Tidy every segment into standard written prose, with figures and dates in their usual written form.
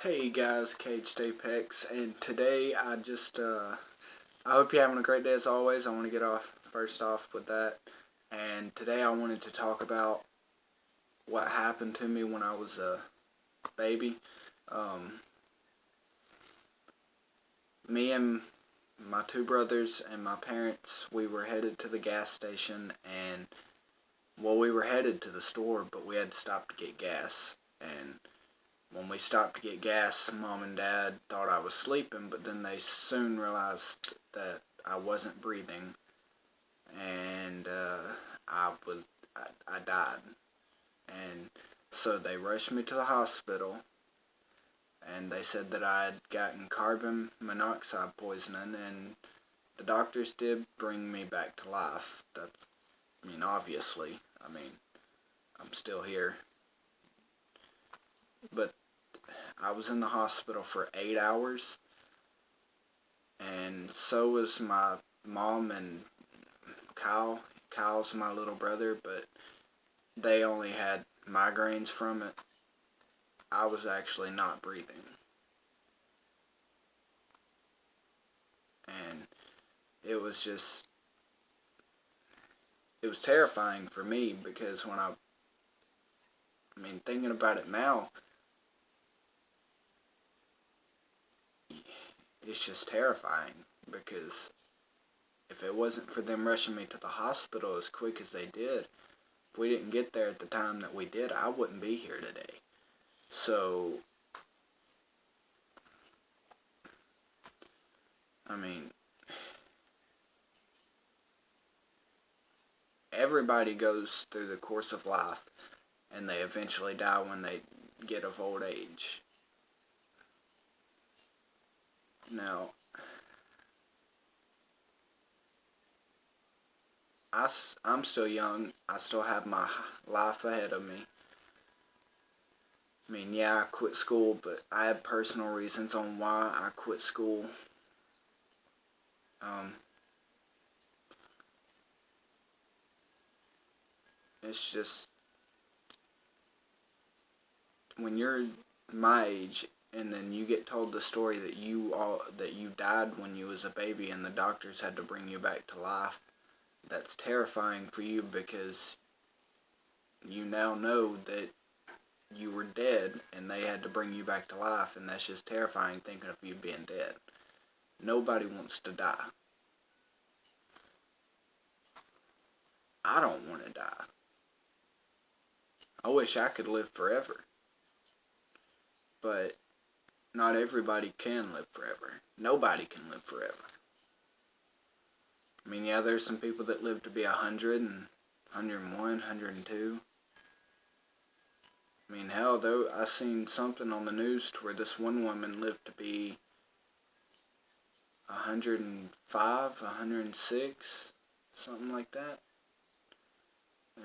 Hey guys, Caged Apex, and today I hope you're having a great day as always. I want to get off first off with that, and today I wanted to talk about what happened to me when I was a baby. Um, Me and my two brothers and my parents, we were headed to the gas station, and we were headed to the store, but we had to stop to get gas, and when we stopped to get gas, Mom and Dad thought I was sleeping, but then they soon realized that I wasn't breathing, and I died. And so they rushed me to the hospital, and they said that I had gotten carbon monoxide poisoning, and the doctors did bring me back to life. Obviously, I'm still here, but I was in the hospital for 8 hours, and so was my mom and Kyle. Kyle's my little brother, but they only had migraines from it. I was actually not breathing. And it was just, it was terrifying for me because thinking about it now, it's just terrifying because if it wasn't for them rushing me to the hospital as quick as they did, if we didn't get there at the time that we did, I wouldn't be here today. So, I mean, everybody goes through the course of life and they eventually die when they get of old age. Now, I'm still young. I still have my life ahead of me. Yeah, I quit school, but I had personal reasons on why I quit school. Um, it's just when you're my age and then you get told the story that you died when you was a baby and the doctors had to bring you back to life. That's terrifying for you because you now know that you were dead and they had to bring you back to life, and that's just terrifying thinking of you being dead. Nobody wants to die. I don't want to die. I wish I could live forever. But not everybody can live forever. Nobody can live forever. Yeah, there's some people that live to be 100 and 101, 102. Hell, though, I seen something on the news to where this one woman lived to be 105, 106, something like that.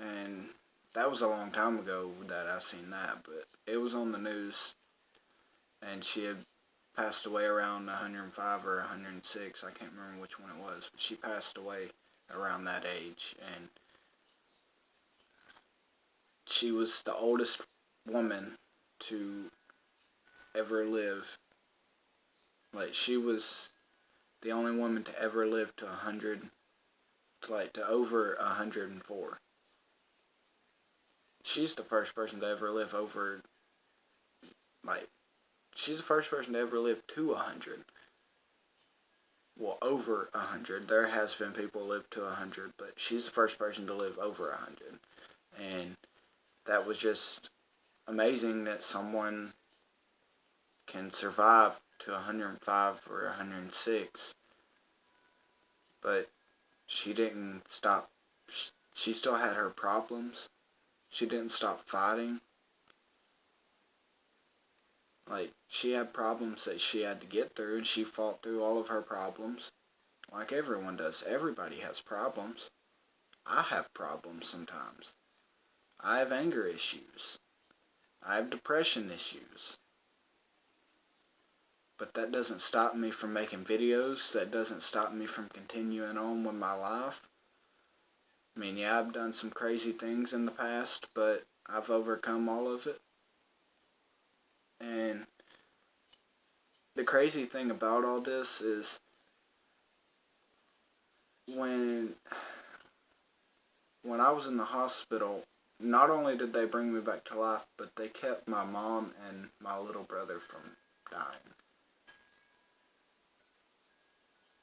And that was a long time ago that I seen that, but it was on the news, and she had passed away around 105 or 106. I can't remember which one it was, but she passed away around that age, and she was the oldest woman to ever live. Like, she was the only woman to ever live to 100, to over 104. She's the first person to ever live over, she's the first person to ever live to 100. Well, over 100. There has been people who live to 100, but she's the first person to live over 100. And that was just amazing that someone can survive to 105 or 106. But she didn't stop. She still had her problems. She didn't stop fighting. She had problems that she had to get through, and she fought through all of her problems. Like everyone does. Everybody has problems. I have problems sometimes. I have anger issues. I have depression issues. But that doesn't stop me from making videos. That doesn't stop me from continuing on with my life. Yeah, I've done some crazy things in the past, but I've overcome all of it. And crazy thing about all this is when I was in the hospital, not only did they bring me back to life, but they kept my mom and my little brother from dying.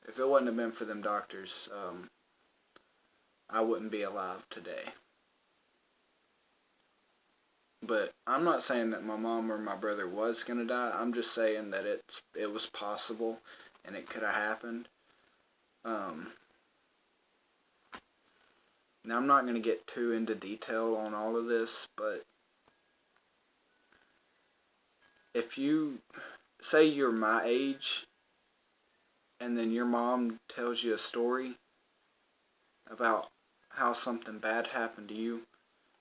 If it wouldn't have been for them doctors, I wouldn't be alive today. But I'm not saying that my mom or my brother was going to die. I'm just saying that it was possible and it could have happened. Now, I'm not going to get too into detail on all of this, but if you say you're my age and then your mom tells you a story about how something bad happened to you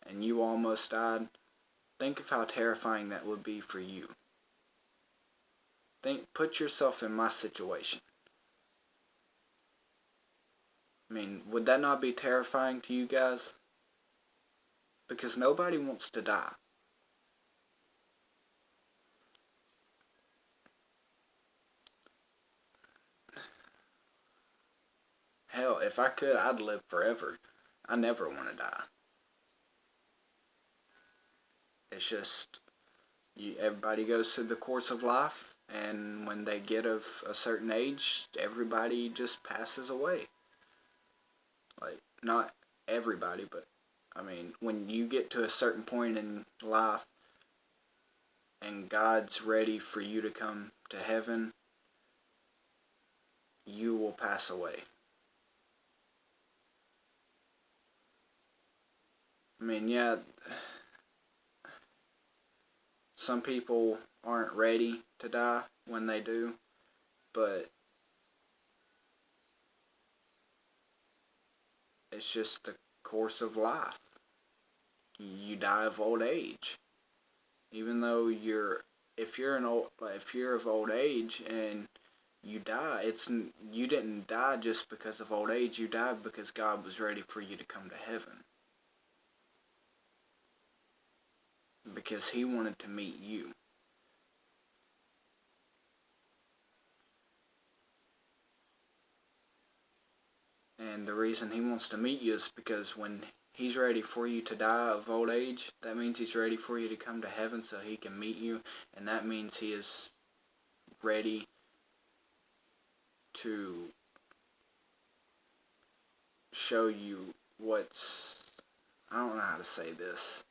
and you almost died, think of how terrifying that would be for you. Put yourself in my situation. I mean, would that not be terrifying to you guys? Because nobody wants to die. Hell, if I could, I'd live forever. I never want to die. It's just, everybody goes through the course of life, and when they get of a certain age, everybody just passes away. Like, not everybody, but, I mean, when you get to a certain point in life, and God's ready for you to come to heaven, you will pass away. I mean, yeah, some people aren't ready to die when they do, but it's just the course of life. You die of old age. Even though if you're of old age and you die, you didn't die just because of old age. You died because God was ready for you to come to heaven. Because He wanted to meet you. And the reason He wants to meet you is because when He's ready for you to die of old age, that means He's ready for you to come to heaven so He can meet you. And that means He is ready to show you I don't know how to say this.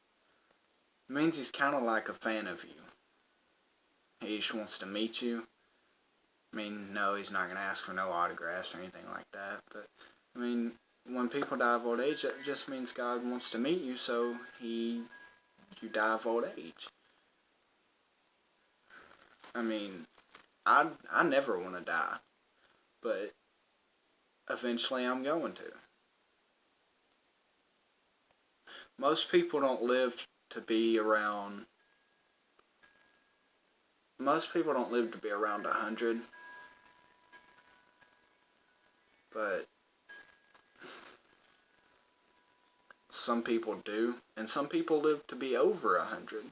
It means He's kind of like a fan of you. He just wants to meet you. I mean, no, He's not going to ask for no autographs or anything like that. But, I mean, when people die of old age, that just means God wants to meet you, so you die of old age. I mean, I never want to die, but eventually I'm going to. Most people don't live to be around 100, but some people do, and some people live to be over 100.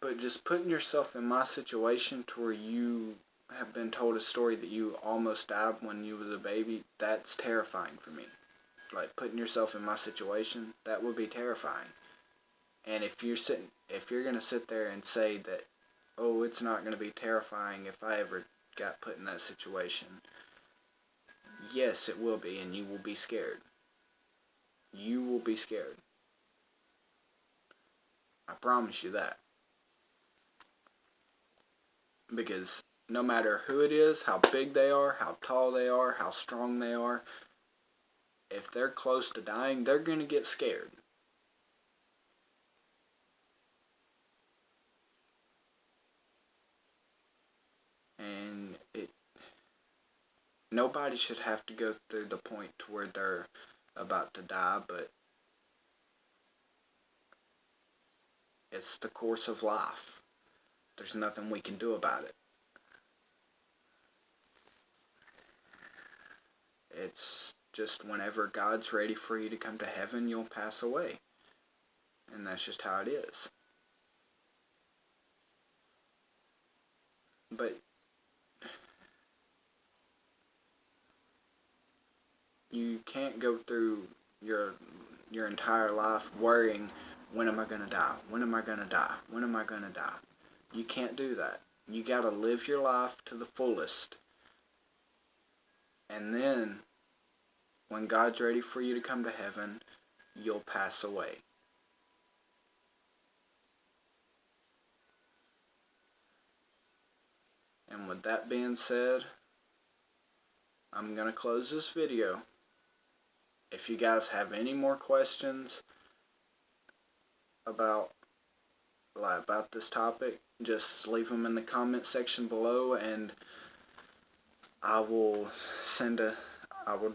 But just putting yourself in my situation to where you have been told a story that you almost died when you was a baby, that's terrifying for me. Like, putting yourself in my situation, that would be terrifying. And if you're gonna sit there and say that, oh, it's not gonna be terrifying if I ever got put in that situation, yes, it will be, and you will be scared. You will be scared. I promise you that. Because no matter who it is, how big they are, how tall they are, how strong they are, if they're close to dying, they're going to get scared. And nobody should have to go through the point to where they're about to die, but it's the course of life. There's nothing we can do about it. It's just whenever God's ready for you to come to heaven, you'll pass away. And that's just how it is. But you can't go through your entire life worrying, when am I gonna die? When am I gonna die? When am I gonna die? You can't do that. You gotta live your life to the fullest. And then, when God's ready for you to come to heaven, you'll pass away. And with that being said, I'm going to close this video. If you guys have any more questions about this topic, just leave them in the comment section below, and I will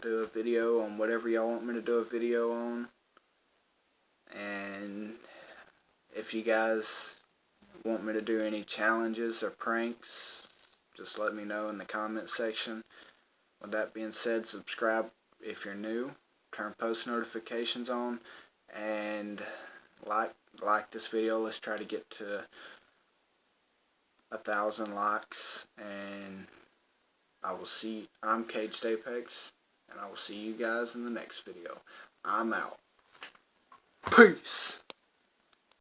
do a video on whatever y'all want me to do a video on. And if you guys want me to do any challenges or pranks, just let me know in the comment section. With that being said, subscribe if you're new, turn post notifications on, and like this video. Let's try to get to 1,000 likes, and I'm Caged Apex, and I will see you guys in the next video. I'm out. Peace!